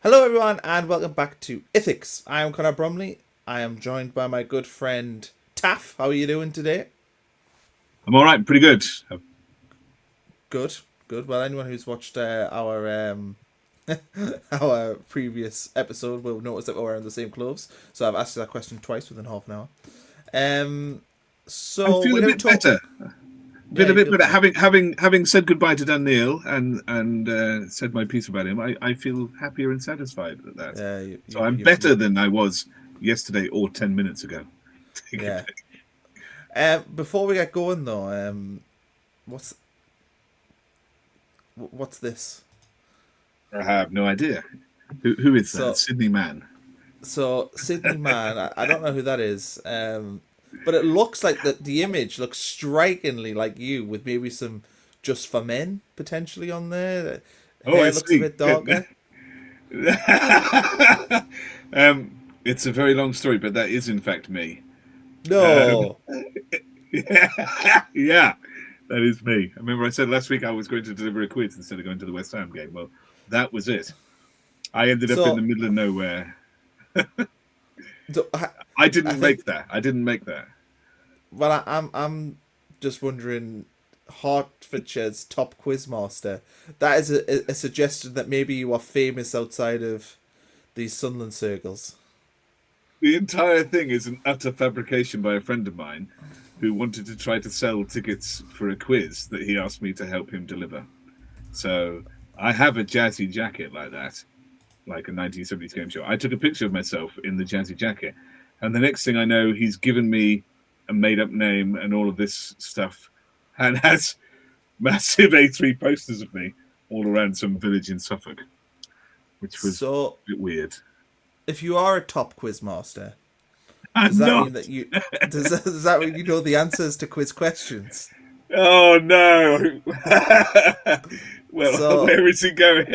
Hello, everyone, and welcome back to Ethics. I am Connor Bromley. I am joined by my good friend Taff. How are you doing today? I'm all right, pretty good. Good, good. Well, anyone who's watched our previous episode will notice that we're wearing the same clothes. So I've asked you that question twice within half an hour. Um, I so feel we're a going to bit talk. better. Yeah, A you bit feel better. better. Having said goodbye to Dan Neil and said my piece about him, I feel happier and satisfied at that. Yeah, So I'm you better than I was yesterday or 10 minutes ago. Take it yeah. back. Before we get going though, what's what's this? I have no idea. Who is that? So Sydney man. Sydney Man, I don't know who that is, but it looks like the image looks strikingly like you, with maybe some Just for Men potentially on there. Oh, I Hair looks a see. bit darker. It's a very long story, but that is in fact me. Um, No, yeah, that is me. I remember I said last week I was going to deliver a quiz instead of going to the West Ham game. Well, that was it. I ended up in the so, middle of nowhere. so I I didn't think. make that. I didn't make that. Well, I'm just wondering. Hertfordshire's top quizmaster. That is a suggestion that maybe you are famous outside of these Sunderland circles. The entire thing is an utter fabrication by a friend of mine who wanted to try to sell tickets for a quiz that he asked me to help him deliver. So I have a jazzy jacket like that, like a 1970s game show. I took a picture of myself in the jazzy jacket, and the next thing I know, he's given me a made-up name and all of this stuff, and has massive A3 posters of me all around some village in Suffolk, which was So, a bit weird. if you are a top quizmaster, does I'm that not. mean that you does that mean you know the answers to quiz questions? Oh no! Well, So, where is he going?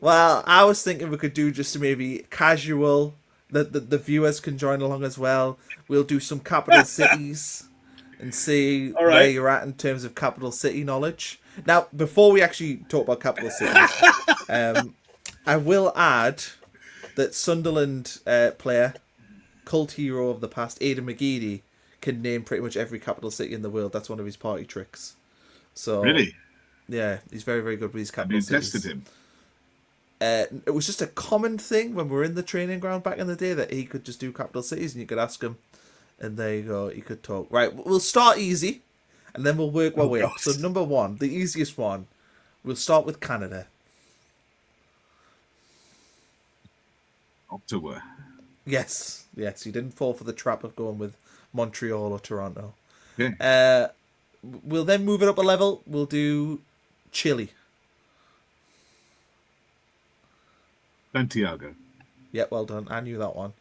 well, I was thinking we could do just maybe casual. The viewers can join along as well. We'll do some capital cities and see All where right. you're at in terms of capital city knowledge. Now, before we actually talk about capital cities, um, I will add that Sunderland player, cult hero of the past, Aidan McGeady, can name pretty much every capital city in the world. That's one of his party tricks. So Really? yeah, he's very very good with these Have capital you tested cities. him? It was just a common thing when we were in the training ground back in the day that he could just do capital cities, and you could ask him, and there you go, he could talk. Right, we'll start easy, and then we'll work our Oh way God. up. So number one, the easiest one, we'll start with Canada. Ottawa. Yes, yes, you didn't fall for the trap of going with Montreal or Toronto. Okay. Uh, we'll then move it up a level. We'll do Chile. Santiago. Yeah, well done. I knew that one.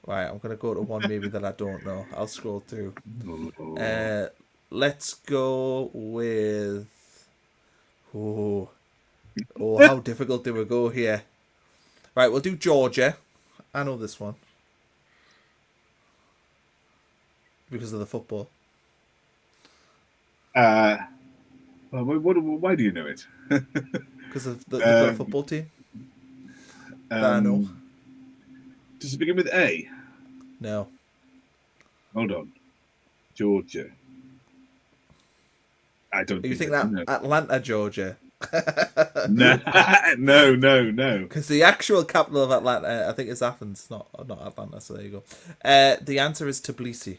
Right, I'm gonna go to one maybe that I don't know. I'll scroll through. Oh. Uh, let's go with. Oh, oh, how difficult do we go here? Right, we'll do Georgia. I know this one because of the football. Uh, why do you know it? Because of they've got a um, football team that I know. um, does it begin with A? No, Hold on. Georgia. I don't you think think I do that know. Atlanta, Georgia? No, no, no, no. Because the actual capital of Atlanta, I think, is Athens, not Atlanta. So there you go. The answer is Tbilisi.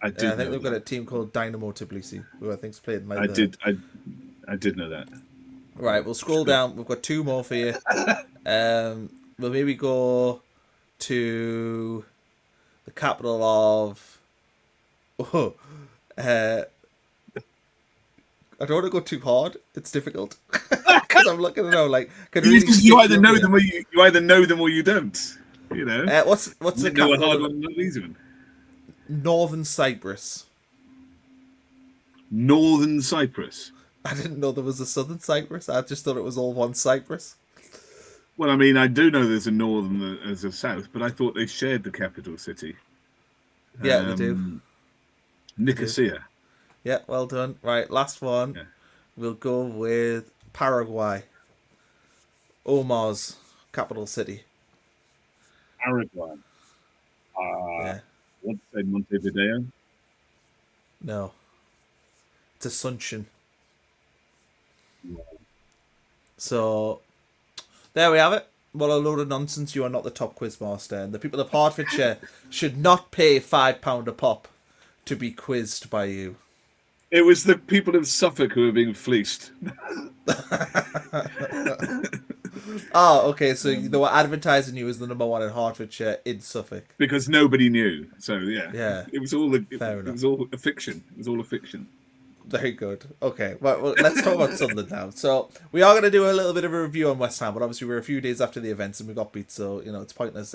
I I did think know they've got that. a team called Dynamo Tbilisi, who I think's played in like I the. did. I did know that. Right, we'll scroll down. We've got two more for you. We'll maybe go to the capital of. Oh, I don't want to go too hard. It's difficult because I'm looking at them like can really You stick either you up know here. them or you either know them or you don't. You know, What's the you know a capital hard of one, not an easy one. Northern Cyprus? Northern Cyprus. I didn't know there was a Southern Cyprus. I just thought it was all one Cyprus. Well, I mean, I do know there's a northern and there's a south, but I thought they shared the capital city, Yeah, they do. um, They do. Nicosia. Yeah, well done. Right, last one. Yeah. We'll go with Paraguay. Omar's capital city. Paraguay. I Yeah. want to say Montevideo. No. It's Asuncion. Yeah. So there we have it. What a load of nonsense. You are not the top quiz master. And the people of Hertfordshire should not pay £5 a pop to be quizzed by you. It was the people of Suffolk who were being fleeced. Oh, okay. So they were advertising you as the number one in Hertfordshire in Suffolk. Because nobody knew. So yeah. Yeah. It was all Fair it enough. was all a fiction. It was all a fiction. Very good. Okay, well, let's talk about Sunderland now. So we are going to do a little bit of a review on West Ham, but obviously we're a few days after the events and we got beat, so it's pointless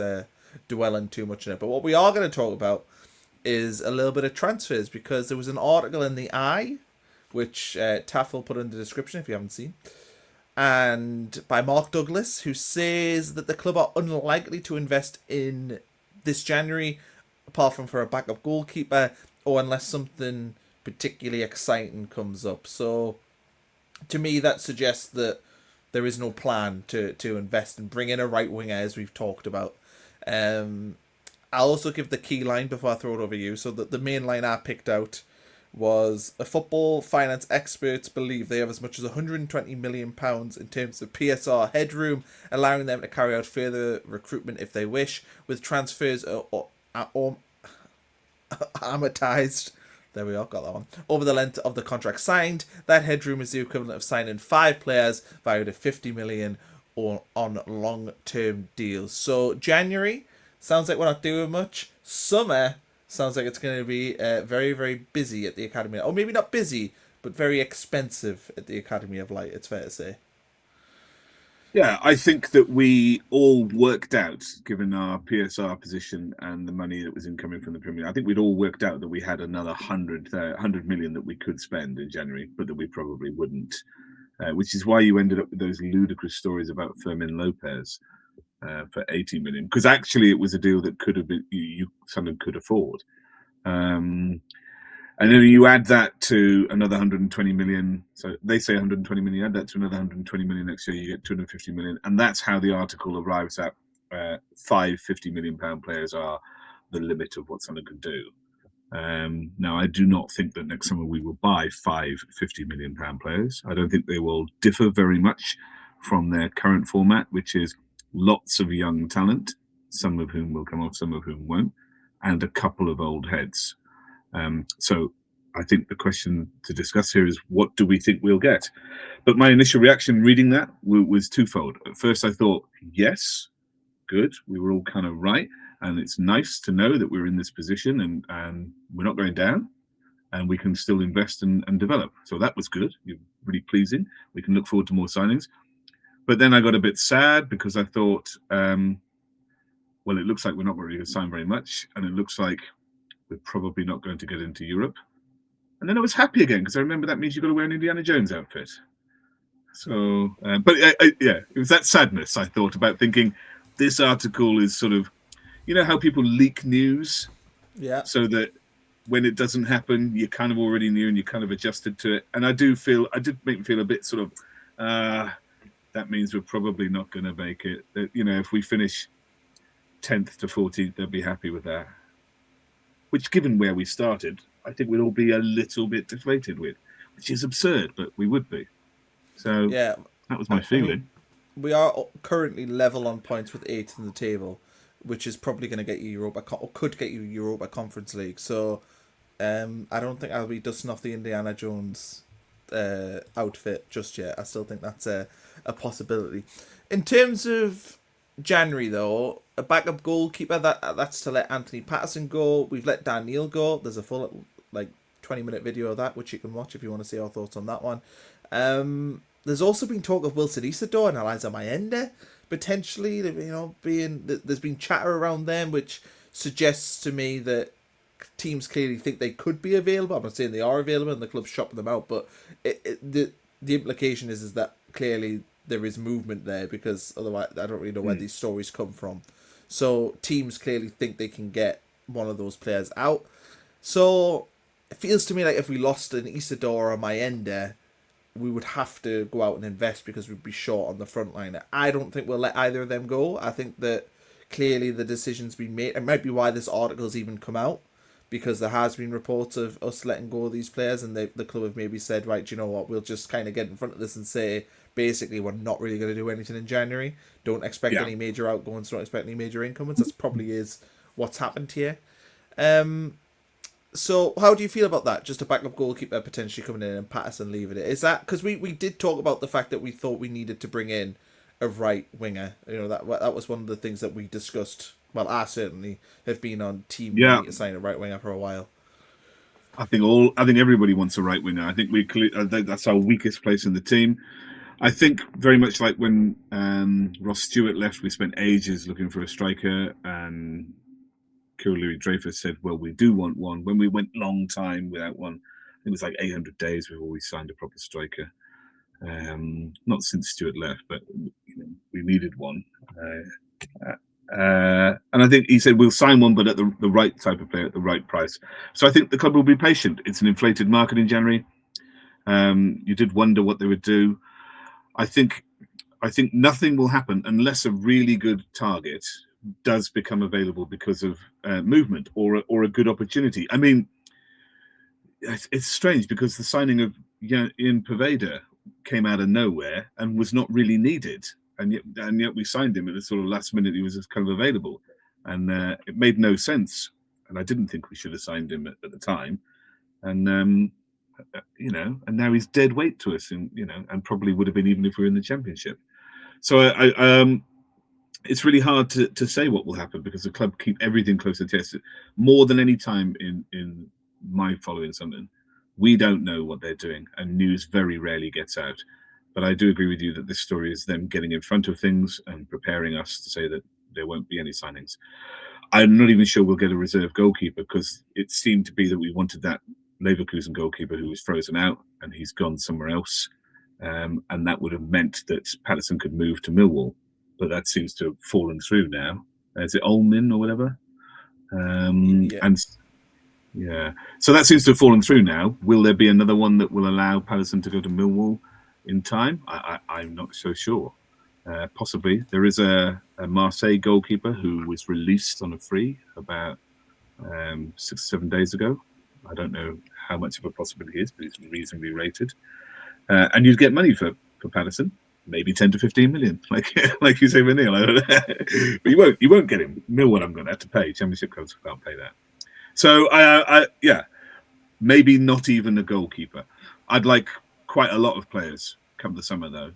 dwelling too much on it. But what we are going to talk about is a little bit of transfers, because there was an article in the Eye, which Taff will put in the description if you haven't seen, and by Mark Douglas, who says that the club are unlikely to invest in this January, apart from for a backup goalkeeper, or unless something particularly exciting comes up. So to me that suggests that there is no plan to invest and bring in a right winger, as we've talked about. I'll also give the key line before I throw it over you. So that the main line I picked out was: a football finance experts believe they have as much as £120 million in terms of PSR headroom, allowing them to carry out further recruitment if they wish, with transfers amortized. There we are, got that one. Over the length of the contract signed, that headroom is the equivalent of signing 5 players valued at 50 million or on long-term deals. So January sounds like we're not doing much. Summer sounds like it's going to be very, very busy at the Academy. Or maybe not busy, but very expensive at the Academy of Light, it's fair to say. Yeah, I think that we all worked out, given our PSR position and the money that was incoming from the Premier League, I think we'd all worked out that we had another 100 million that we could spend in January, but that we probably wouldn't. Which is why you ended up with those ludicrous stories about Fermin Lopez for 80 million, because actually it was a deal that could have been someone could afford. And then you add that to another 120 million. So they say 120 million. Add that to another 120 million next year, you get 250 million. And that's how the article arrives at 5 50 million pound players are the limit of what someone can do. Now, I do not think that next summer we will buy 5 50 million pound players. I don't think they will differ very much from their current format, which is lots of young talent, some of whom will come off, some of whom won't, and a couple of old heads. So I think the question to discuss here is, what do we think we'll get? But my initial reaction reading that was twofold. At first, I thought, yes, good. We were all kind of right. And it's nice to know that we're in this position and we're not going down and we can still invest and develop. So that was good. Really pleasing. We can look forward to more signings. But then I got a bit sad because I thought, well, it looks like we're not really going to sign very much. And it looks like we're probably not going to get into Europe. And then I was happy again because I remember that means you've got to wear an Indiana Jones outfit. So, but yeah, it was that sadness I thought about, thinking this article is sort of, you know how people leak news? Yeah. So that when it doesn't happen, you kind of already knew and you kind of adjusted to it. And I did make me feel a bit sort of, that means we're probably not going to make it. You know, if we finish 10th to 14th, they'll be happy with that. Which, given where we started, I think we'd all be a little bit deflated with, which is absurd, but we would be. So yeah, that was my feeling. I mean, we are currently level on points with 8th in the table, which is probably going to get you Europa, or could get you Europa Conference League. So I don't think I'll be dusting off the Indiana Jones outfit just yet. I still think that's a possibility. In terms of January, though, a backup goalkeeper, that's to let Anthony Patterson go. We've let Dan Neil go. There's a full 20-minute video of that, which you can watch if you want to see our thoughts on that one. There's also been talk of Wilson Isidore and Eliza Mayende potentially, there's been chatter around them, which suggests to me that teams clearly think they could be available. I'm not saying they are available and the club's shopping them out, but the implication is that clearly there is movement there, because otherwise I don't really know where these stories come from. So teams clearly think they can get one of those players out. So it feels to me like if we lost an Isidore or Mayende, we would have to go out and invest because we'd be short on the front line. I don't think we'll let either of them go. I think that clearly the decision's been made. It might be why this article's even come out, because there has been reports of us letting go of these players, and the club have maybe said, right, do you know what, we'll just kind of get in front of this and say, basically, we're not really going to do anything in January. Don't expect any major outgoings, don't expect any major incomings. That's probably is what's happened here. So how do you feel about that? Just a backup goalkeeper potentially coming in and Patterson leaving it. Is that because we did talk about the fact that we thought we needed to bring in a right winger? You know, that was one of the things that we discussed. Well, I certainly have been on team we need to sign a right winger for a while. I think everybody wants a right winger. I think that's our weakest place in the team. I think very much like when Ross Stewart left, we spent ages looking for a striker, and Louis Dreyfus said, well, we do want one. When we went long time without one, it was like 800 days before we signed a proper striker. Not since Stewart left, but we needed one. And I think he said we'll sign one, but at the right type of player at the right price. So I think the club will be patient. It's an inflated market in January. You did wonder what they would do. I think nothing will happen unless a really good target does become available because of movement or a good opportunity. I mean, it's strange because the signing of Ian Poveda came out of nowhere and was not really needed, and yet we signed him at the sort of last minute. He was just kind of available, and it made no sense. And I didn't think we should have signed him at the time, and and now he's dead weight to us, and and probably would have been even if we were in the Championship. So it's really hard to say what will happen because the club keep everything close to the chest. More than any time in my following Sunderland, we don't know what they're doing, and news very rarely gets out. But I do agree with you that this story is them getting in front of things and preparing us to say that there won't be any signings. I'm not even sure we'll get a reserve goalkeeper because it seemed to be that we wanted that Leverkusen goalkeeper who was frozen out, and he's gone somewhere else. And that would have meant that Patterson could move to Millwall. But that seems to have fallen through now. Is it Olmin or whatever? So that seems to have fallen through now. Will there be another one that will allow Patterson to go to Millwall in time? I'm not so sure. Possibly. There is a Marseille goalkeeper who was released on a free about 6 or 7 days ago. I don't know how much of a possibility he is, but he's reasonably rated. And you'd get money for Patterson. Maybe 10 to 15 million, like you say with Neil. I don't know. But you won't get him. Millwall, I'm going to have to pay. Championship clubs can't pay that. So maybe not even a goalkeeper. I'd like quite a lot of players come the summer though,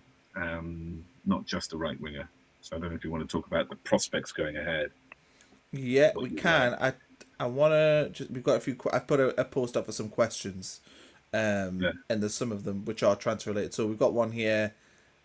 not just a right winger. So I don't know if you want to talk about the prospects going ahead. Yeah, we can. I want to. We've got a few. I put a post up for some questions, and there's some of them which are transfer related. So we've got one here,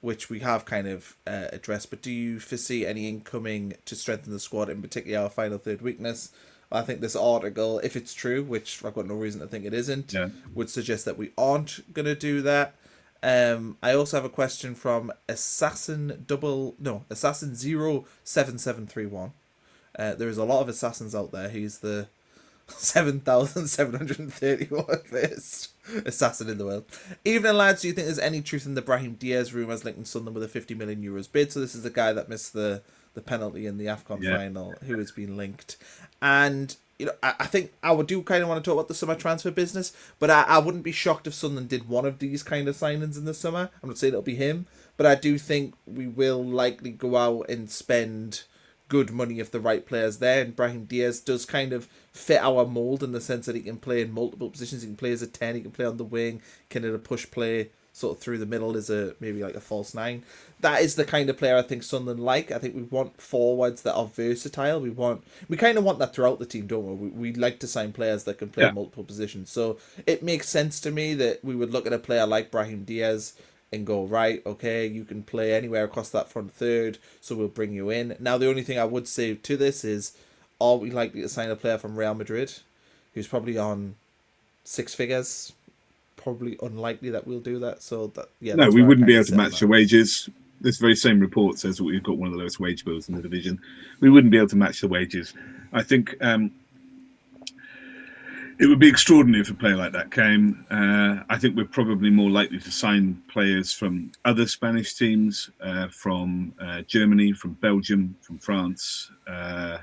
which we have kind of addressed, but do you foresee any incoming to strengthen the squad, in particular our final third weakness? I think this article, if it's true, which I've got no reason to think it isn't, would suggest that we aren't going to do that. I also have a question from Assassin 07731. There is a lot of assassins out there. He's the 7,731st assassin in the world. Evening, lads. Do you think there's any truth in the Brahim Diaz rumours linking Sunderland with a 50 million euros bid? So this is the guy that missed the penalty in the AFCON final, who has been linked. And I think I do kind of want to talk about the summer transfer business, but I wouldn't be shocked if Sunderland did one of these kind of signings in the summer. I'm not saying it'll be him, but I do think we will likely go out and spend good money if the right player's there, and Brahim Diaz does kind of fit our mould in the sense that he can play in multiple positions. He can play as a 10, he can play on the wing, can at a push play sort of through the middle as maybe like a false 9. That is the kind of player I think Sunderland like. I think we want forwards that are versatile. We kind of want that throughout the team, don't we? We like to sign players that can play multiple positions. So it makes sense to me that we would look at a player like Brahim Diaz and go, right, okay, you can play anywhere across that front third, so we'll bring you in. Now, the only thing I would say to this is, are we likely to sign a player from Real Madrid who's probably on 6 figures? Probably unlikely that we'll do that. So that no, we wouldn't be able to match the wages. This very same report says that we've got one of the lowest wage bills in the division. We wouldn't be able to match the wages. I think It would be extraordinary if a player like that came. I think we're probably more likely to sign players from other Spanish teams, from Germany, from Belgium, from France. I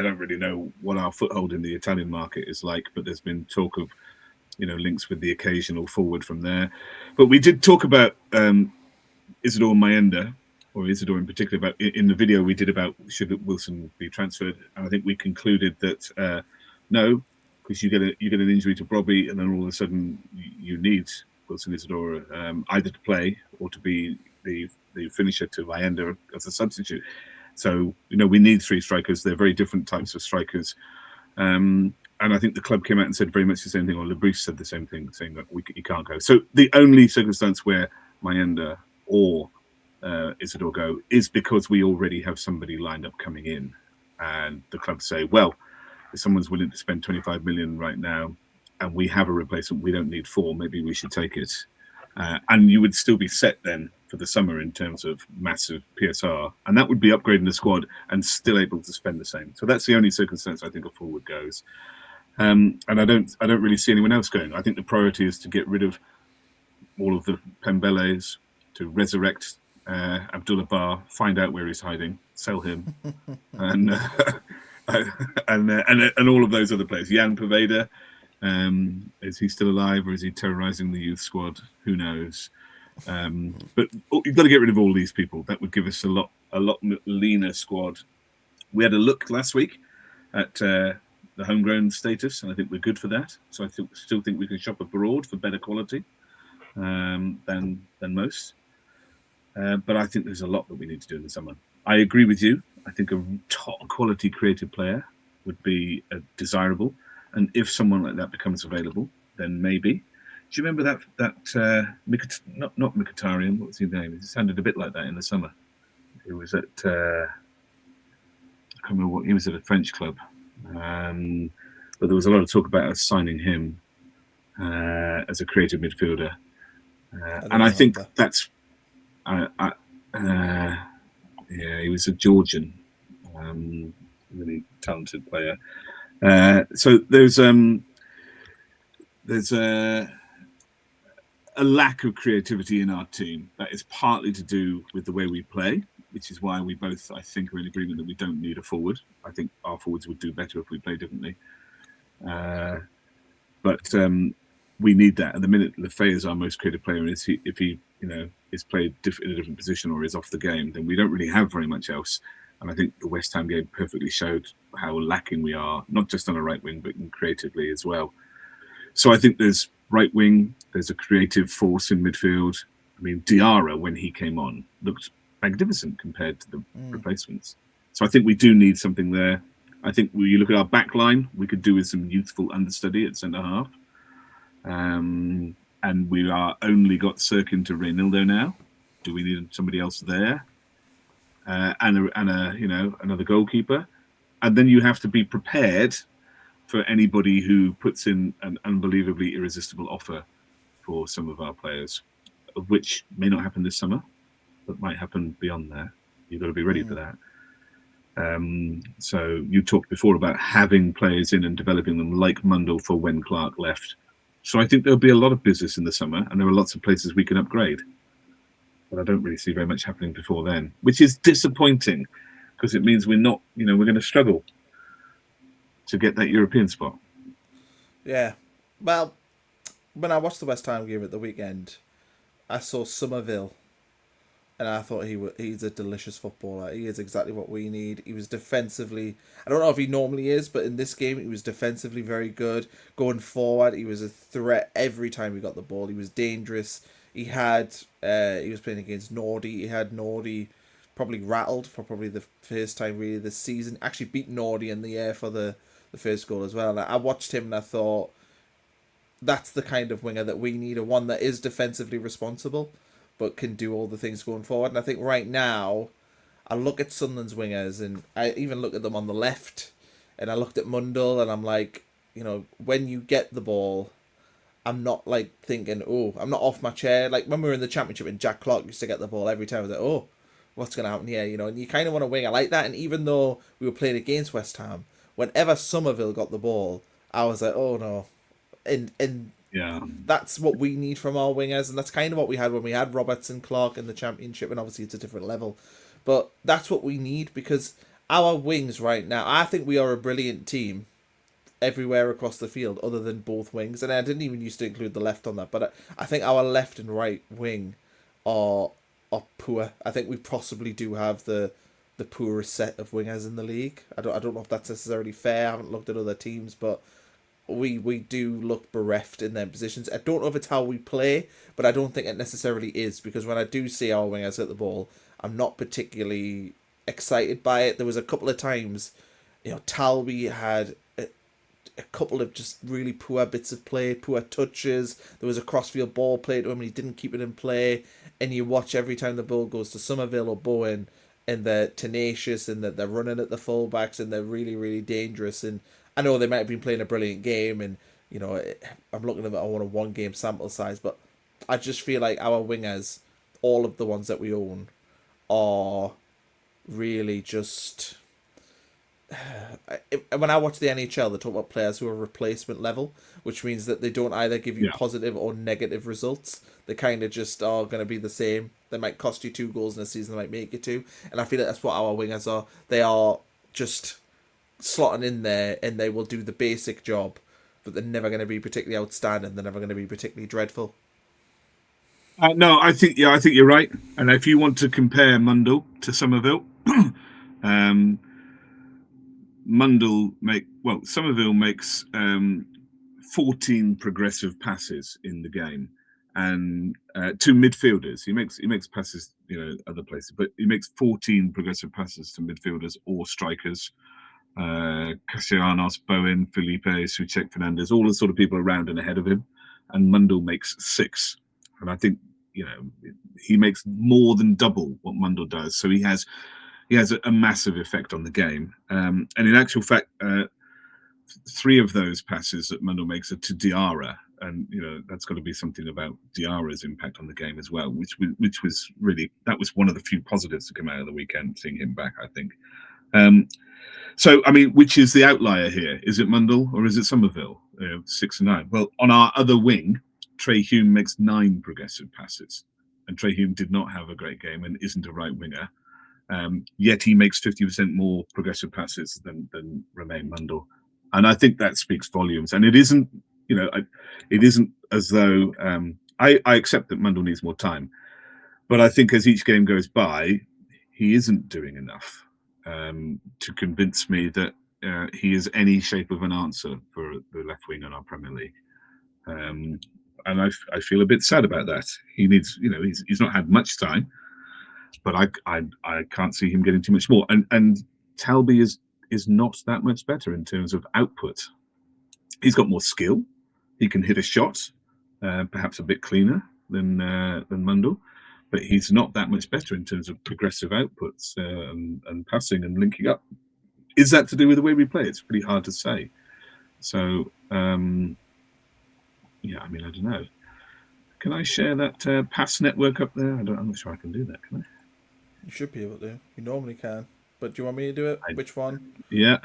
don't really know what our foothold in the Italian market is like, but there's been talk of, links with the occasional forward from there. But we did talk about Isidore Maenda, or Isidore in particular, about in the video we did about should Wilson be transferred, and I think we concluded that no, because you get an injury to Bromley, and then all of a sudden you need Wilson Isidore either to play or to be the finisher to Maenda as a substitute. So we need three strikers. They're very different types of strikers. And I think the club came out and said very much the same thing, or Bris said the same thing, saying that he can't go. So the only circumstance where Maenda or Isidore go is because we already have somebody lined up coming in, and the club say, well, if someone's willing to spend 25 million right now and we have a replacement, we don't need 4, maybe we should take it. And you would still be set then for the summer in terms of massive PSR, and that would be upgrading the squad and still able to spend the same. So that's the only circumstance I think a forward goes. And I don't really see anyone else going. I think the priority is to get rid of all of the Pembeles, to resurrect Abdullah Bar, find out where he's hiding, sell him, and all of those other players. Jan Poveda, is he still alive, or is he terrorising the youth squad? Who knows? But you've got to get rid of all these people. That would give us a lot leaner squad. We had a look last week at the homegrown status, and I think we're good for that. So I still think we can shop abroad for better quality than most. But I think there's a lot that we need to do in the summer. I agree with you. I think a top quality creative player would be desirable, and if someone like that becomes available, then maybe. Do you remember that not Mkhitaryan? What was his name? It sounded a bit like that in the summer. It was at I can't remember what he was at, a French club, but there was a lot of talk about us signing him as a creative midfielder, and I think that's he was a Georgian, really talented player. So there's a lack of creativity in our team that is partly to do with the way we play, which is why we both, I think, are in agreement that we don't need a forward. I think our forwards would do better if we play differently. But we need that. At the minute, Lefebvre is our most creative player, and if he is played in a different position or is off the game, then we don't really have very much else. And I think the West Ham game perfectly showed how lacking we are, not just on a right wing, but creatively as well. So I think there's right wing, there's a creative force in midfield. I mean, Diarra, when he came on, looked magnificent compared to the replacements. So I think we do need something there. I think when you look at our back line, we could do with some youthful understudy at centre half. And we are only got Sirkin to Reynildo now. Do we need somebody else there? And another goalkeeper. And then you have to be prepared for anybody who puts in an unbelievably irresistible offer for some of our players, which may not happen this summer, but might happen beyond that. You've got to be ready for that. So you talked before about having players in and developing them, like Mundell, for when Clark left. So I think there'll be a lot of business in the summer, and there are lots of places we can upgrade. But I don't really see very much happening before then, which is disappointing, because it means we're not, we're going to struggle to get that European spot. Yeah. Well, when I watched the West Ham game at the weekend, I saw Somerville, and I thought he's a delicious footballer. He is exactly what we need. He was defensively, I don't know if he normally is, but in this game, he was defensively very good. Going forward, he was a threat every time he got the ball. He was dangerous. He was playing against Nordy. He had Nordy probably rattled for probably the first time really this season. Actually beat Nordy in the air for the first goal as well. And I watched him and I thought, that's the kind of winger that we need, a one that is defensively responsible but can do all the things going forward. And I think right now, I look at Sunderland's wingers, and I even look at them on the left, and I looked at Mundell, and I'm like, when you get the ball, I'm not like thinking, I'm not off my chair. Like when we were in the Championship and Jack Clark used to get the ball every time, I was like, what's going to happen here? And you kind of want a winger like that. And even though we were playing against West Ham, whenever Somerville got the ball, I was like, oh no. And Yeah. that's what we need from our wingers, and that's kind of what we had when we had Roberts and Clark in the championship, and obviously it's a different level. But that's what we need because our wings right now, I think we are a brilliant team everywhere across the field other than both wings. And I didn't even used to include the left on that, but I think our left and right wing are are poor. I think we possibly do have the poorest set of wingers in the league. I don't know if that's necessarily fair. I haven't looked at other teams, but we do look bereft in their positions. I don't know if it's how we play, but I don't think it necessarily is because when I do see our wingers at the ball, I'm not particularly excited by it. There was a couple of times, Talby had a couple of just really poor bits of play, poor touches. There was a crossfield ball played to him and he didn't keep it in play. And you watch every time the ball goes to Somerville or Bowen, and they're tenacious and that they're running at the fullbacks and they're really, really dangerous. And I know they might have been playing a brilliant game, and I'm looking at it on a one game sample size, but I just feel like our wingers, all of the ones that we own, are really just when I watch the NHL, they talk about players who are replacement level, which means that they don't either give you Yeah. positive or negative results. They kind of just are going to be the same. They might cost you 2 goals in a season, they might make you two. And I feel like that's what our wingers are. They are just slotting in there and they will do the basic job, but they're never going to be particularly outstanding. They're never going to be particularly dreadful. No, I think you're right. And if you want to compare Mundle to Somerville, um, Somerville makes 14 progressive passes in the game, and two midfielders. He makes passes, other places, but he makes 14 progressive passes to midfielders or strikers. Castellanos, Bowen, Felipe, Suchek, Fernandez, all the sort of people around and ahead of him, and Mundle makes 6. And I think he makes more than double what Mundle does. So he has a massive effect on the game. And in actual fact, 3 of those passes that Mundle makes are to Diarra, and that's got to be something about Diarra's impact on the game as well, which was really, that was one of the few positives to come out of the weekend, seeing him back, I think. So, I mean, which is the outlier here? Is it Mundle or is it Somerville? 6 and 9. Well, on our other wing, Trey Hume makes 9 progressive passes, and Trey Hume did not have a great game and isn't a right winger. Yet he makes 50% more progressive passes than Romain Mundle, and I think that speaks volumes. And it isn't, it isn't as though I accept that Mundle needs more time, but I think as each game goes by, he isn't doing enough to convince me that he is any shape of an answer for the left wing in our Premier League. And I feel a bit sad about that. He needs, he's not had much time, but I can't see him getting too much more. And Talby is not that much better in terms of output. He's got more skill. He can hit a shot, perhaps a bit cleaner than Mundle, but he's not that much better in terms of progressive outputs and passing and linking up. Is that to do with the way we play? It's pretty hard to say. So, I mean, I don't know. Can I share that pass network up there? I'm not sure I can do that, can I? You should be able to. You normally can. But do you want me to do it? Which one? Yeah.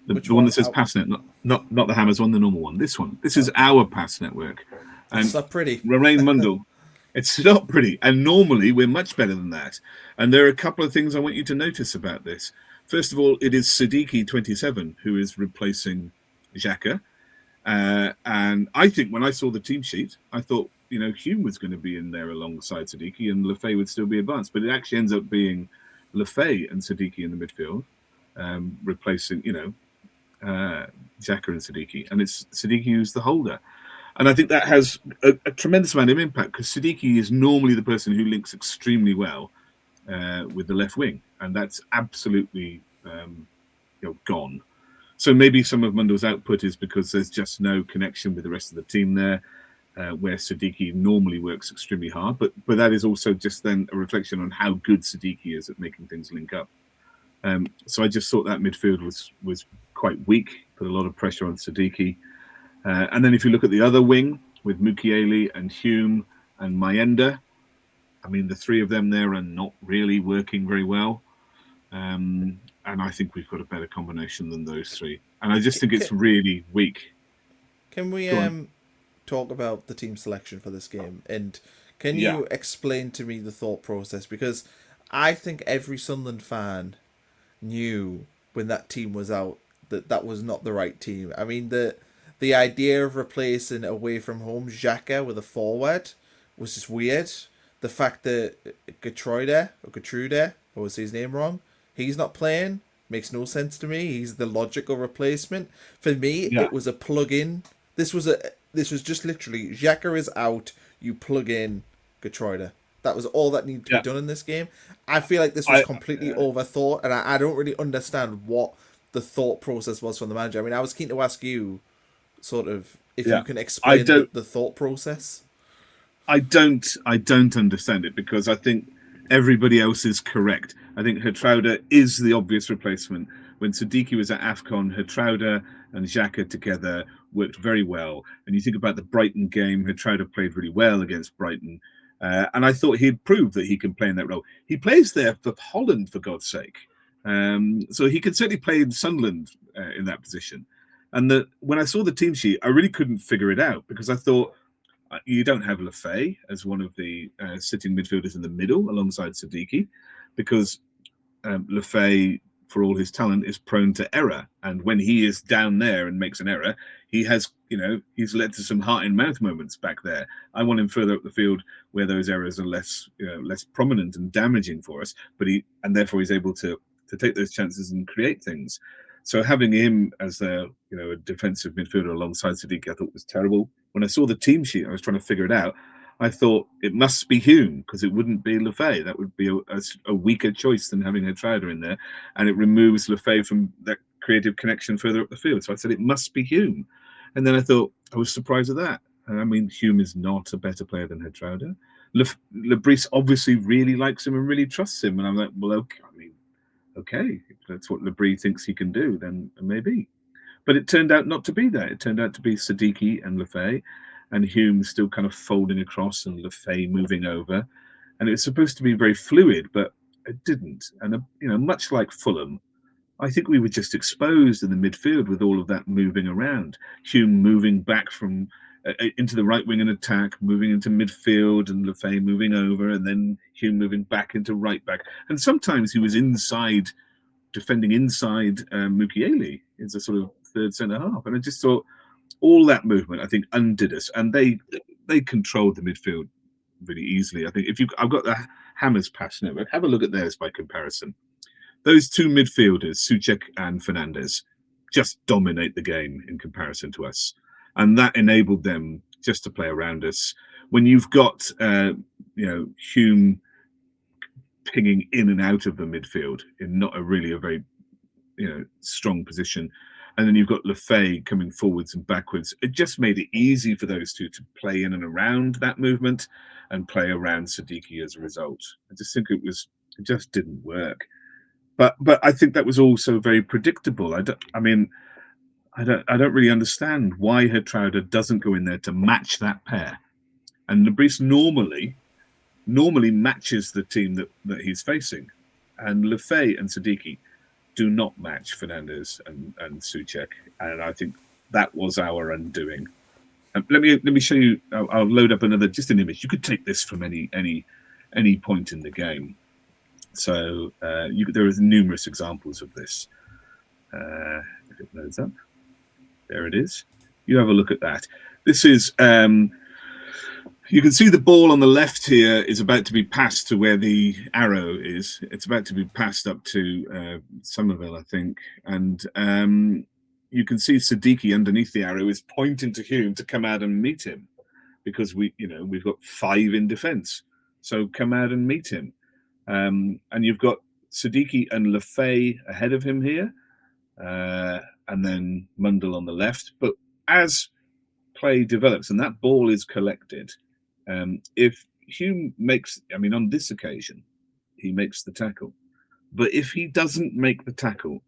The one that says PassNet, not the Hammers one, the normal one. This one. This is our pass network. And it's not pretty. Romain Mundle. It's not pretty. And normally we're much better than that. And there are a couple of things I want you to notice about this. First of all, it is Siddiqui 27 who is replacing Xhaka. And I think when I saw the team sheet, I thought, Hume was going to be in there alongside Siddiqui and Lefay would still be advanced. But it actually ends up being Lefay and Siddiqui in the midfield, replacing, Xhaka and Siddiqui. And it's Siddiqui who's the holder. And I think that has a tremendous amount of impact because Siddiqui is normally the person who links extremely well with the left wing. And that's absolutely gone. So maybe some of Mundle's output is because there's just no connection with the rest of the team there, where Siddiqui normally works extremely hard. But that is also just then a reflection on how good Siddiqui is at making things link up. So I just thought that midfield was quite weak, put a lot of pressure on Siddiqui. And then if you look at the other wing with Mukiele and Hume and Mayenda, I mean, the 3 of them there are not really working very well. And I think we've got a better combination than those 3. And I just think it's really weak Can we Go on. talk about the team selection for this game? And can Yeah, you explain to me the thought process? Because I think every Sunderland fan knew when that team was out that that was not the right team. I mean, the idea of replacing away from home Xhaka with a forward was just weird. The fact that Gertrude, or was his name wrong? He's not playing makes no sense to me. He's the logical replacement. For me, yeah. it was a plug-in. This was just literally Xhaka is out. You plug in Gertrude. That was all that needed to be Yeah. done in this game. I feel like this was I completely overthought, and I don't really understand what the thought process was from the manager. I mean, I was keen to ask you, sort of, if you yeah. can I explain don't the thought process. I don't understand it because I think everybody else is correct. I think Hertrauda is the obvious replacement. When Siddiqui was at AFCON, Hertrauda and Xhaka together worked very well. And you think about the Brighton game, Hertrauda played really well against Brighton. And I thought he'd proved that he can play in that role. He plays there for Holland, for God's sake. So he can certainly play in Sunderland in that position. And when I saw the team sheet, I really couldn't figure it out because I thought, you don't have Lefay as one of the sitting midfielders in the middle alongside Siddiqui, because Lefay, for all his talent, is prone to error. And when he is down there and makes an error, he's led to some heart in mouth moments back there. I want him further up the field where those errors are less prominent and damaging for us. And therefore he's able to take those chances and create things. So having him as a defensive midfielder alongside Siddiqui, I thought was terrible. When I saw the team sheet, I was trying to figure it out. I thought it must be Hume because it wouldn't be Lefay. That would be a weaker choice than having Hertrauda in there, and it removes Lefay from that creative connection further up the field. So I said it must be Hume, and then I thought I was surprised at that. I mean, Hume is not a better player than Hertrauda. Bris obviously really likes him and really trusts him, and I'm like, well, okay. Okay, if that's what Bris thinks he can do, then maybe. But it turned out not to be that. It turned out to be Siddiqui and Lefay, and Hume still kind of folding across and Lefay moving over. And it was supposed to be very fluid, but it didn't. And, much like Fulham, I think we were just exposed in the midfield with all of that moving around. Hume moving back from into the right wing and attack, moving into midfield, and Lefay moving over, and then Hume moving back into right back. And sometimes he was defending inside Mukiele as a sort of third centre half. And I just thought all that movement, I think, undid us. And they controlled the midfield really easily. I think I've got the Hammers pass network. Have a look at theirs by comparison. Those two midfielders, Souček and Fernandes, just dominate the game in comparison to us. And that enabled them just to play around us. When you've got, Hume pinging in and out of the midfield in not a very, strong position, and then you've got Lefay coming forwards and backwards, it just made it easy for those two to play in and around that movement and play around Siddiqui as a result. I just think it just didn't work. But I think that was also very predictable. I don't really understand why Hertrauda doesn't go in there to match that pair. And Bris normally matches the team that he's facing. And Lefay and Siddiqui do not match Fernandes and Souček. And I think that was our undoing. Let me show you. I'll load up just an image. You could take this from any point in the game. So there are numerous examples of this. If it loads up. There it is. You have a look at that. This is, you can see the ball on the left here is about to be passed to where the arrow is. It's about to be passed up to Somerville, I think. And you can see Siddiqui underneath the arrow is pointing to Hume to come out and meet him because we've got 5 in defence. So come out and meet him. And you've got Siddiqui and Lefay ahead of him here. And then Mundell on the left. But as play develops and that ball is collected, if Hume on this occasion, he makes the tackle. But if he doesn't make the tackle,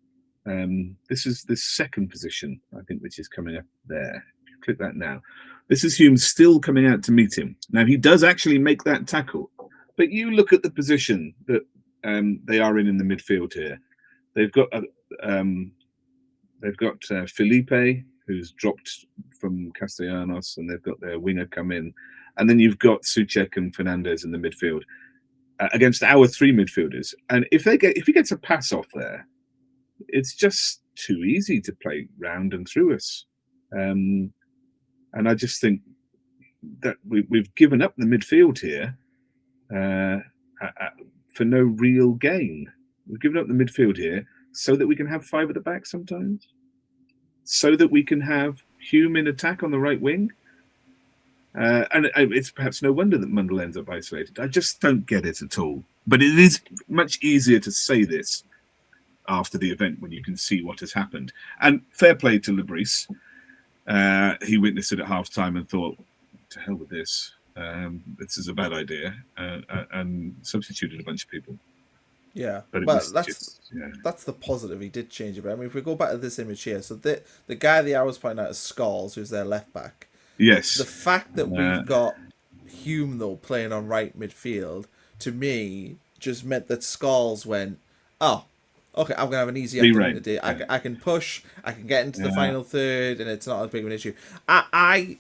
this is the second position, I think, which is coming up there. If you click that now. This is Hume still coming out to meet him. Now, he does actually make that tackle. But you look at the position that they are in the midfield here. They've got Felipe, who's dropped from Castellanos, and they've got their winger come in, and then you've got Souček and Fernandez in the midfield against our three midfielders. And if he gets a pass off there, it's just too easy to play round and through us. And I just think that we've given up the midfield here for no real gain. We've given up the midfield here so that we can have five at the back sometimes, so that we can have Hume in attack on the right wing. And it's perhaps no wonder that Mundell ends up isolated. I just don't get it at all. But it is much easier to say this after the event when you can see what has happened. And fair play to Bris. He witnessed it at half-time and thought, to hell with this. This is a bad idea. And substituted a bunch of people. Yeah, but that's the positive. He did change it. But I mean, if we go back to this image here, so the guy the arrow's pointing out is Scholes, who's their left back. Yes. The fact that we've got Hume though playing on right midfield, to me, just meant that Scholes went, oh, okay, I'm gonna have an easy afternoon today. Yeah. I can push, I can get into the final third, and it's not as big of an issue. I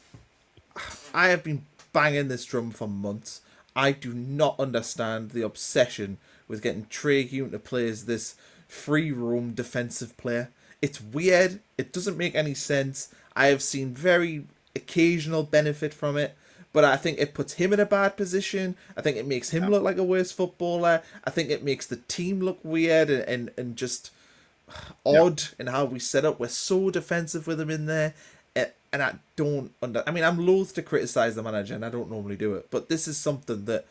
have been banging this drum for months. I do not understand the obsession with getting Trey Hume to play as this free roam defensive player. It's weird. It doesn't make any sense. I have seen very occasional benefit from it, but I think it puts him in a bad position. I think it makes him look like a worse footballer. I think it makes the team look weird and just odd in how we set up. We're so defensive with him in there. And I don't I mean, I'm loath to criticise the manager, and I don't normally do it, but this is something that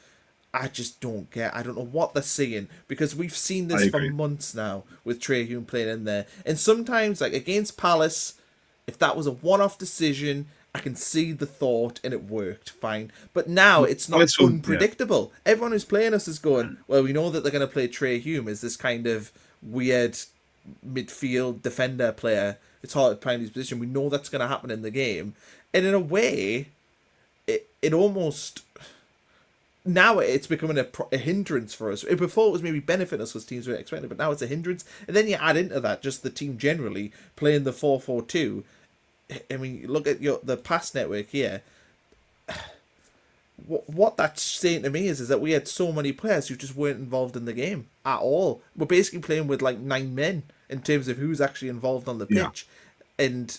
I just don't get. I don't know what they're seeing, because we've seen this for months now with Trey Hume playing in there. And sometimes, like against Palace, if that was a one-off decision, I can see the thought and it worked fine. But now it's not unpredictable. Yeah. Everyone who's playing us is going, well, we know that they're going to play Trey Hume as this kind of weird midfield defender player. It's hard to find his position. We know that's going to happen in the game. And in a way, it almost... Now it's becoming a hindrance for us. Before it was maybe benefiting us because teams were expecting, but now it's a hindrance. And then you add into that just the team generally playing the 4-4-2. I mean, look at the pass network here. What that's saying to me is that we had so many players who just weren't involved in the game at all. We're basically playing with like 9 men in terms of who's actually involved on the pitch. Yeah. And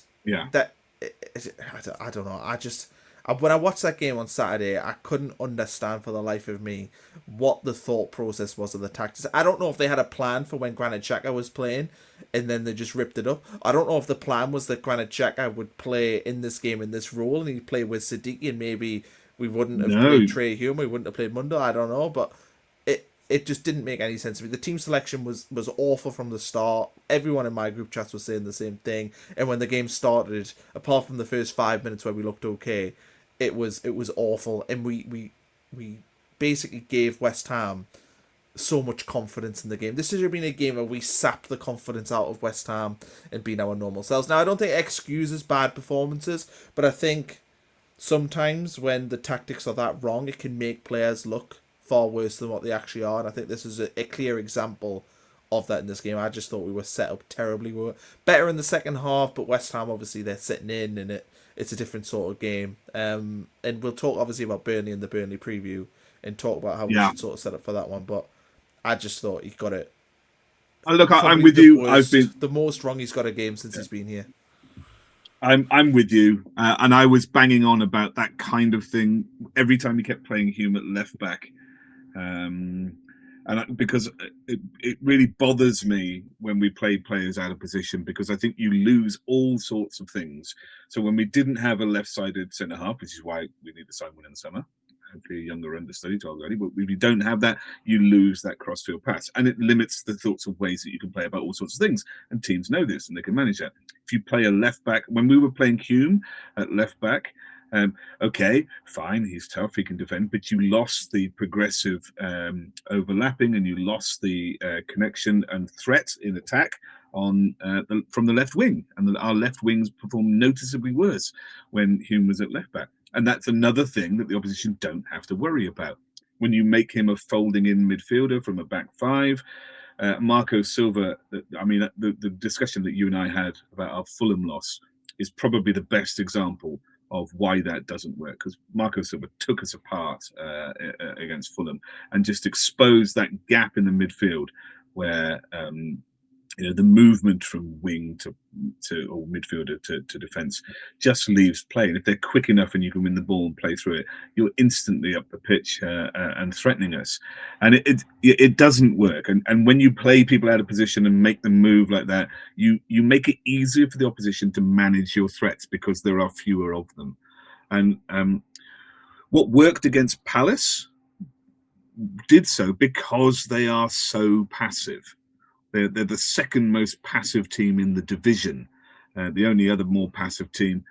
that, I don't know. When I watched that game on Saturday, I couldn't understand for the life of me what the thought process was of the tactics. I don't know if they had a plan for when Granit Xhaka was playing and then they just ripped it up. I don't know if the plan was that Granit Xhaka would play in this game in this role and he'd play with Siddiqui, and maybe we wouldn't have played Trey Hume, we wouldn't have played Mundell. I don't know, but it just didn't make any sense to me. The team selection was awful from the start. Everyone in my group chats was saying the same thing. And when the game started, apart from the first 5 minutes where we looked okay, it was awful. And we basically gave West Ham so much confidence in the game. This should have been a game where we sapped the confidence out of West Ham and been our normal selves. Now, I don't think it excuses bad performances, but I think sometimes when the tactics are that wrong, it can make players look far worse than what they actually are. And I think this is a clear example of that in this game. I just thought we were set up terribly. We were better in the second half, but West Ham, obviously, they're sitting in, and it's a different sort of game. And we'll talk, obviously, about Burnley in the Burnley preview and talk about how we should sort of set up for that one. But I just thought he got it. Look, I'm with you. I've been the most wrong he's got a game since he's been here. I'm with you, and I was banging on about that kind of thing every time he kept playing Hume at left back, because it really bothers me when we play players out of position, because I think you lose all sorts of things. So when we didn't have a left-sided centre half, which is why we need to sign one in the summer, hopefully a younger understudy to already, but if you don't have that, you lose that cross-field pass, and it limits the sorts of ways that you can play about all sorts of things, and teams know this and they can manage that. If you play a left back, when we were playing Hume at left back, okay, fine, he's tough, he can defend, but you lost the progressive overlapping, and you lost the connection and threat in attack on from the left wing, and our left wings performed noticeably worse when Hume was at left back. And that's another thing that the opposition don't have to worry about. When you make him a folding in midfielder from a back five, Marco Silva, I mean, the discussion that you and I had about our Fulham loss, is probably the best example of why that doesn't work, because Marco Silva took us apart against Fulham and just exposed that gap in the midfield where the movement from wing to or midfielder to defence just leaves play. And if they're quick enough and you can win the ball and play through it, you're instantly up the pitch and threatening us. And it doesn't work. And when you play people out of position and make them move like that, you make it easier for the opposition to manage your threats because there are fewer of them. And what worked against Palace did so because they are so passive. They're the second most passive team in the division. The only other more passive team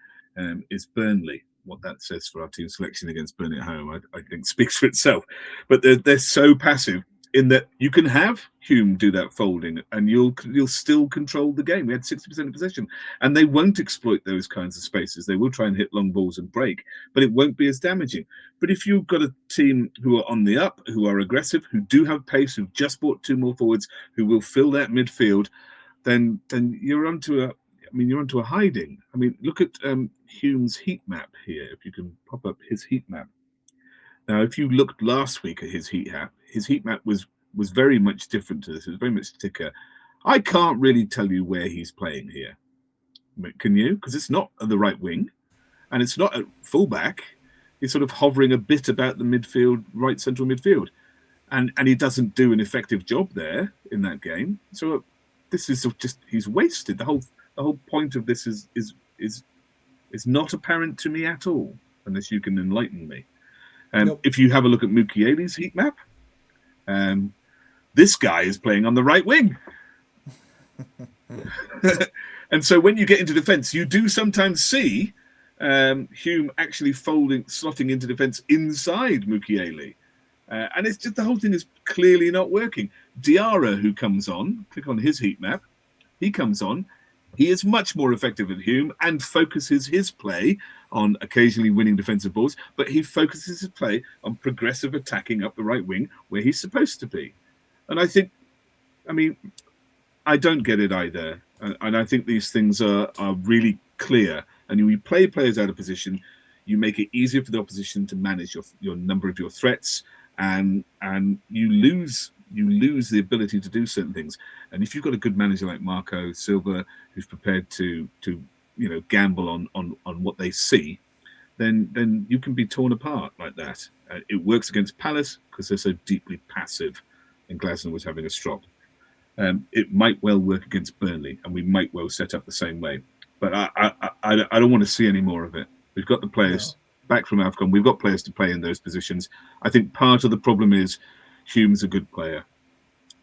is Burnley. What that says for our team selection against Burnley at home, I think speaks for itself. But they're so passive in that you can have Hume do that folding and you'll still control the game. We had 60% of possession, and they won't exploit those kinds of spaces. They will try and hit long balls and break, but it won't be as damaging. But if you've got a team who are on the up, who are aggressive, who do have pace, who've just bought 2 more forwards, who will fill that midfield, then you're onto a hiding. I mean, look at Hume's heat map here. If you can pop up his heat map. Now, if you looked last week at his heat map was very much different to this. It was very much thicker. I can't really tell you where he's playing here. Can you? Because it's not at the right wing, and it's not at fullback. He's sort of hovering a bit about the midfield, right central midfield, and he doesn't do an effective job there in that game. So this is just he's wasted. The whole point of this is not apparent to me at all, unless you can enlighten me. Nope. If you have a look at Mukiele's heat map, this guy is playing on the right wing. And so when you get into defence, you do sometimes see Hume actually slotting into defence inside Mukiele. And it's just the whole thing is clearly not working. Diarra, who comes on, click on his heat map, he comes on. He is much more effective than Hume and focuses his play on occasionally winning defensive balls, but he focuses his play on progressive attacking up the right wing where he's supposed to be. And I don't get it either. And I think these things are really clear. And when you play players out of position, you make it easier for the opposition to manage your number of your threats, and you lose the ability to do certain things. And if you've got a good manager like Marco Silva, who's prepared to gamble on what they see, then you can be torn apart like that. It works against Palace because they're so deeply passive, and Glasner was having a strop. It might well work against Burnley, and we might well set up the same way. But I don't want to see any more of it. We've got the players back from AFCON. We've got players to play in those positions. I think part of the problem is Hume's a good player.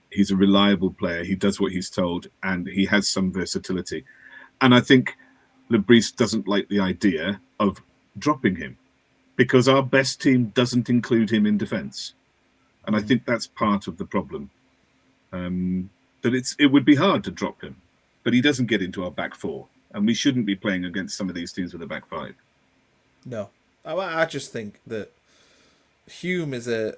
He's a reliable player. He does what he's told, and he has some versatility. And I think Bris doesn't like the idea of dropping him because our best team doesn't include him in defence. And I think that's part of the problem. That it would be hard to drop him, but he doesn't get into our back 4. And we shouldn't be playing against some of these teams with a back 5. No. I just think that Hume is a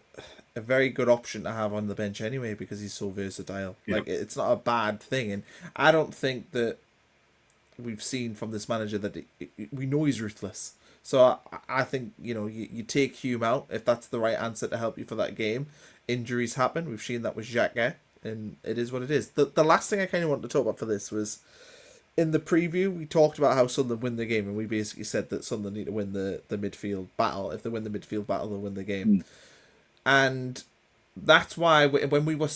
very good option to have on the bench anyway because he's so versatile. Yep. Like, it's not a bad thing. And I don't think that we've seen from this manager that we know he's ruthless. So I think, you take Hume out if that's the right answer to help you for that game. Injuries happen. We've seen that with Xhaka, and it is what it is. The last thing I kind of wanted to talk about for this was, in the preview, we talked about how Sunderland win the game, and we basically said that Sunderland need to win the midfield battle. If they win the midfield battle, they'll win the game. And that's why when we were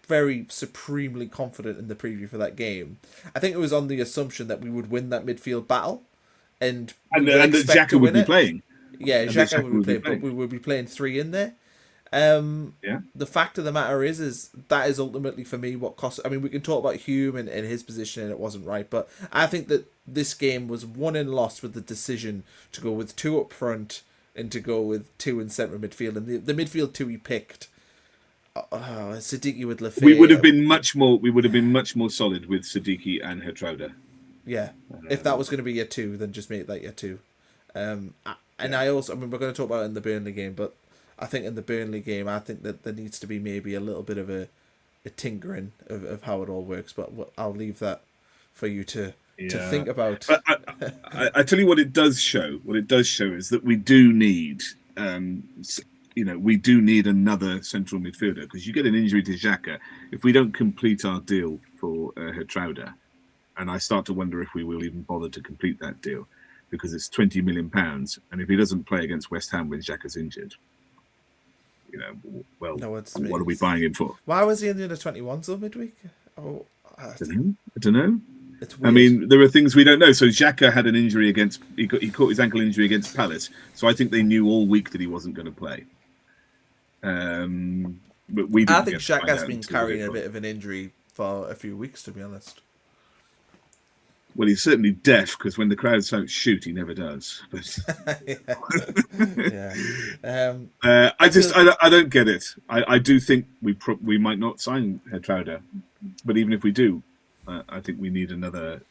very supremely confident in the preview for that game, I think it was on the assumption that we would win that midfield battle. And that Xhaka would be playing. Yeah, Xhaka would be playing, but we would be playing 3 in there. The fact of the matter is that is ultimately for me what cost. I mean, we can talk about Hume and his position, and it wasn't right, but I think that this game was won and lost with the decision to go with 2 up front and to go with 2 in centre midfield, and the midfield 2 he picked. Siddiqui with Lafayette. We would have been much more solid with Siddiqui and Hertrauda. Yeah, if that was going to be your 2, then just make that your 2. And I also, we're going to talk about it in the Burnley game, but I think in the Burnley game, I think that there needs to be maybe a little bit of a tinkering of how it all works. But I'll leave that for you to to Yeah, think about. but I tell you what it does show. What it does show is that we do need, we do need another central midfielder because you get an injury to Xhaka. If we don't complete our deal for Hertrauda, and I start to wonder if we will even bother to complete that deal because it's £20 million, and if he doesn't play against West Ham when Xhaka's injured, well, No, it's what are we buying him for? Why was he in the under-21s though midweek? Oh, I don't know. it's I weird. mean, there are things we don't know. So Xhaka had an injury he caught his ankle injury against Palace. So I think they knew all week that he wasn't going to play. But we didn't. I think get to find Xhaka's out been until carrying a April. bit of an injury for a few weeks, to be honest. Well, he's certainly deaf because when the crowds don't shoot, he never does. But Yeah. I don't get it. I do think we might not sign Hertrauda, but even if we do, I think we need another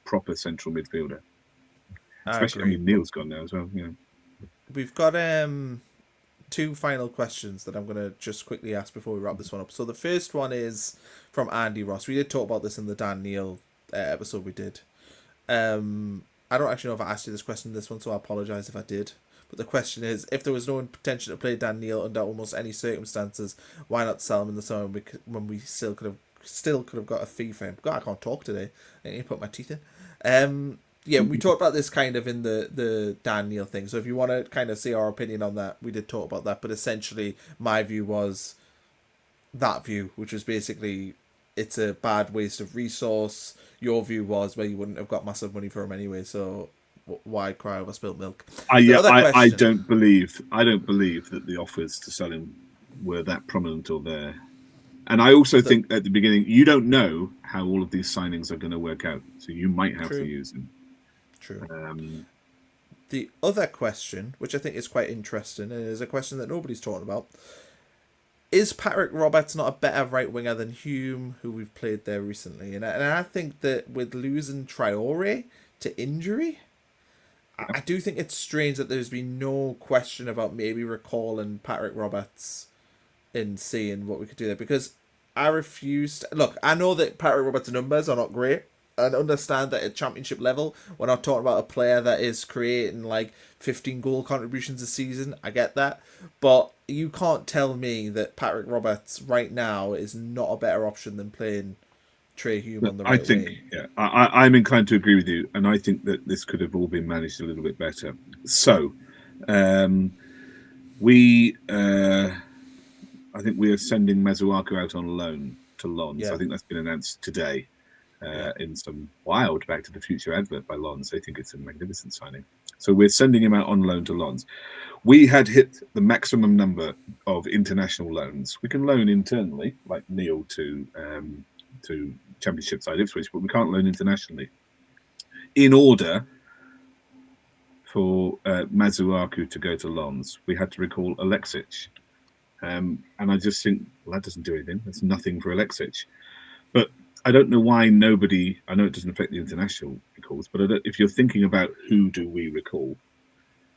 proper central midfielder. Especially, I mean, Neil's gone now as well. Yeah. We've got two final questions that I'm going to just quickly ask before we wrap this one up. So the first one is from Andy Ross. We did talk about this in the Dan Neil episode we did. I don't actually know if I asked you this question in this one, so I apologise if I did. But the question is, if there was no intention to play Dan Neil under almost any circumstances, why not sell him in the summer when we still could have got a fee for him? God, I can't talk today. I need to put my teeth in. Yeah, we talked about this kind of in the Dan Neil thing. So if you want to kind of see our opinion on that, we did talk about that. But essentially, my view was that view, which was basically it's a bad waste of resource. Your view was, well, you wouldn't have got massive money for him anyway, so why cry over spilt milk? I don't believe that the offers to sell him were that prominent or there. And I also think at the beginning, you don't know how all of these signings are going to work out, so you might have to use him. True. The other question, which I think is quite interesting, and is a question that nobody's talking about, is Patrick Roberts not a better right winger than Hume, who we've played there recently? And I think that with losing Traore to injury, I do think it's strange that there's been no question about maybe recalling Patrick Roberts and seeing what we could do there, because I refuse to... Look, I know that Patrick Roberts' numbers are not great, and understand that at championship level, we're not talking about a player that is creating like 15 goal contributions a season. I get that. But you can't tell me that Patrick Roberts right now is not a better option than playing Trey Hume on the right wing. Yeah, I'm inclined to agree with you, and I think that this could have all been managed a little bit better. So, I think we are sending Masuaku out on loan to Lons. Yeah. I think that's been announced today. In some wild Back to the Future advert by Lons. They think it's a magnificent signing. So we're sending him out on loan to Lons. We had hit the maximum number of international loans. We can loan internally, like Neil to Championship side Ipswich, but we can't loan internationally. In order for Masuaku to go to Lons, we had to recall Alexic. And I just think, well, that doesn't do anything. That's nothing for Alexic. But I don't know why nobody... I know it doesn't affect the international recalls, but if you're thinking about who do we recall,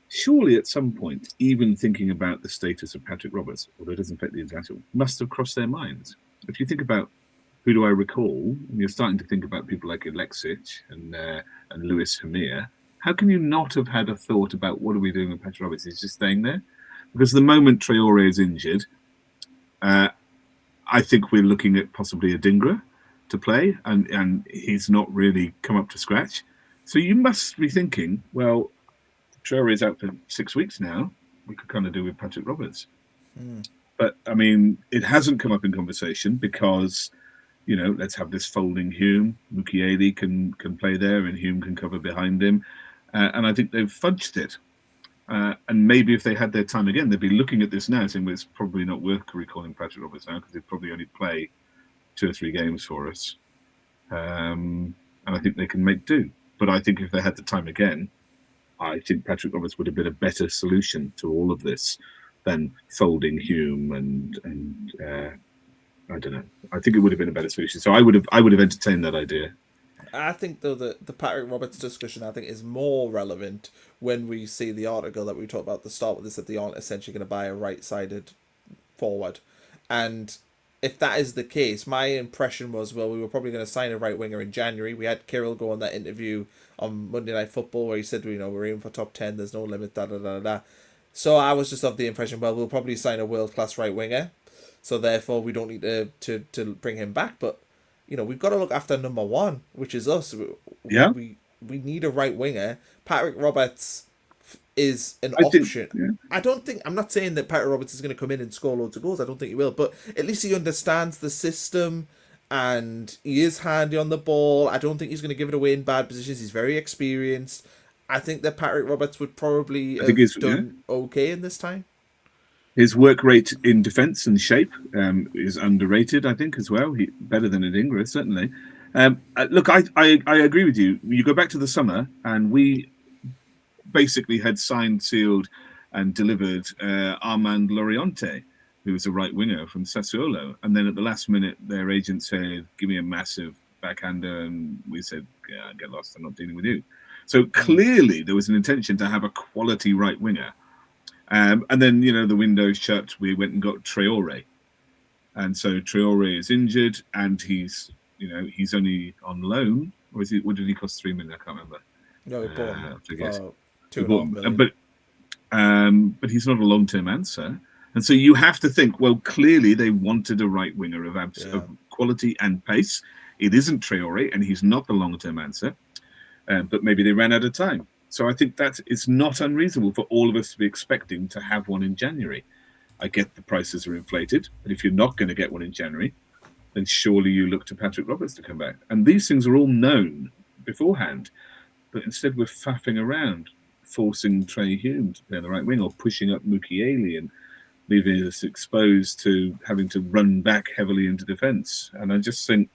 surely at some point, even thinking about the status of Patrick Roberts, although it doesn't affect the international, must have crossed their minds. If you think about who do I recall, and you're starting to think about people like Alexic and Lewis Hamir, how can you not have had a thought about what are we doing with Patrick Roberts? He's just staying there? Because the moment Traore is injured, I think we're looking at possibly a Dingra to play, and he's not really come up to scratch. So you must be thinking, well, Traore is out for 6 weeks now. We could kind of do with Patrick Roberts. But, I mean, it hasn't come up in conversation because, let's have this folding Hume. Mukiele can play there and Hume can cover behind him. And I think they've fudged it. And maybe if they had their time again, they'd be looking at this now saying, well, it's probably not worth recalling Patrick Roberts now because they'd probably only play 2 or 3 games for us. And I think they can make do. But I think if they had the time again, I think Patrick Roberts would have been a better solution to all of this than folding Hume and I don't know. I think it would have been a better solution. So I would have entertained that idea. I think though that the Patrick Roberts discussion is more relevant when we see the article that we talked about at the start with this, that they aren't essentially going to buy a right-sided forward. And if that is the case, my impression was, well, we were probably going to sign a right winger in January. We had Kirill go on that interview on Monday Night Football where he said, we're aiming for top 10, there's no limit, da da da da. So I was just of the impression, well, we'll probably sign a world-class right winger, so therefore we don't need to bring him back. But, we've got to look after number one, which is us. Yeah. We need a right winger. Patrick Roberts is an I think, option. yeah. I'm not saying that Patrick Roberts is going to come in and score loads of goals. I don't think he will, but at least he understands the system and he is handy on the ball. I don't think he's going to give it away in bad positions. He's very experienced. I think that Patrick Roberts would probably have done okay in this time. His work rate in defence and shape is underrated, I think, as well. Better than Adingra, certainly. Look, I agree with you. You go back to the summer, and we basically had signed, sealed, and delivered Armand Loriente, who was a right winger from Sassuolo. And then at the last minute, their agent said, give me a massive backhander. And we said, yeah, get lost. I'm not dealing with you. So clearly there was an intention to have a quality right winger. And then, the window shut. We went and got Traore. And so Traore is injured and he's only on loan. Or is he? What did he cost? 3 million? I can't remember. No, we bought him for 2.5 million. But he's not a long-term answer. And so you have to think, well, clearly they wanted a right winger of quality and pace. It isn't Traore, and he's not the long-term answer. But maybe they ran out of time. So I think that it's not unreasonable for all of us to be expecting to have one in January. I get the prices are inflated, but if you're not going to get one in January, then surely you look to Patrick Roberts to come back. And these things are all known beforehand. But instead we're faffing around, forcing Trey Hume to play on the right wing or pushing up Mukiele and leaving us exposed to having to run back heavily into defence. And I just think,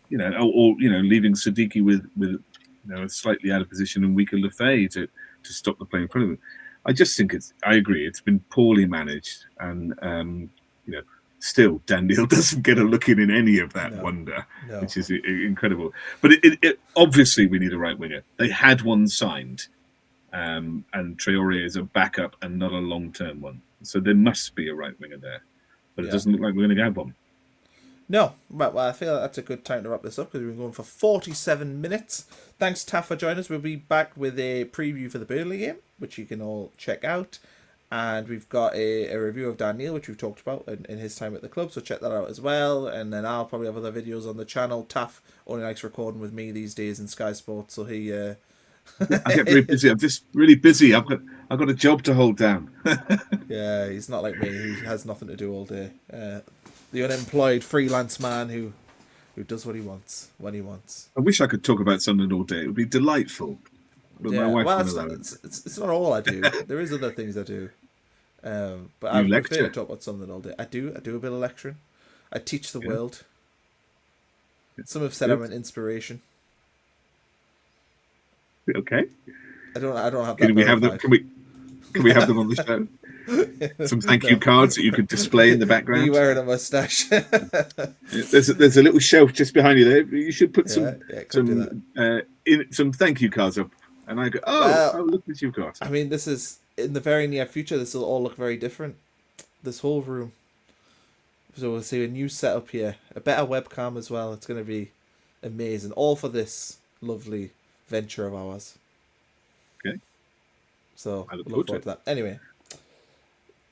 leaving Siddiqui with a slightly out of position and weaker Lefay to stop the play in front of him. I just think I agree, it's been poorly managed. And, still, Dan Neil doesn't get a look in any of that wonder, which is incredible. But it obviously we need a right winger. They had one signed, and Traore is a backup and not a long-term one. So there must be a right winger there. But it doesn't look like we're going to have one. No, right, well, I feel like that's a good time to wrap this up because we've been going for 47 minutes. Thanks, Taff, for joining us. We'll be back with a preview for the Burnley game, which you can all check out. And we've got a review of Dan Neil, which we've talked about in his time at the club, so check that out as well. And then I'll probably have other videos on the channel. Taff only likes recording with me these days in Sky Sports, so he... I get very busy. I'm just really busy. I've got a job to hold down. Yeah, he's not like me. He has nothing to do all day. The unemployed freelance man who does what he wants when he wants. I wish I could talk about Sunderland all day. It would be delightful. But my wife it's not all I do. There is other things I do. But I prefer to talk about Sunderland all day. I do a bit of lecturing. I teach the world. Some have said I'm an inspiration. Okay. I don't have that. Can we have them? Can we have them on the show? Some thank you cards that you could display in the background. Me wearing a mustache. There's a little shelf just behind you there. You should put some thank you cards up. And I go, look what you've got. I mean, this is in the very near future. This will all look very different. This whole room. So we'll see a new setup here, a better webcam as well. It's going to be amazing. All for this lovely venture of ours. Okay. So look forward to that. Anyway.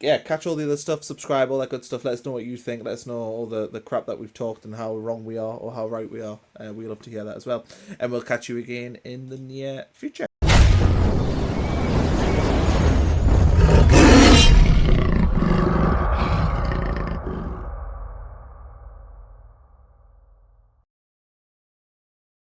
Yeah, catch all the other stuff, subscribe, all that good stuff. Let us know what you think. Let us know all the crap that we've talked and how wrong we are or how right we are. We love to hear that as well. And we'll catch you again in the near future.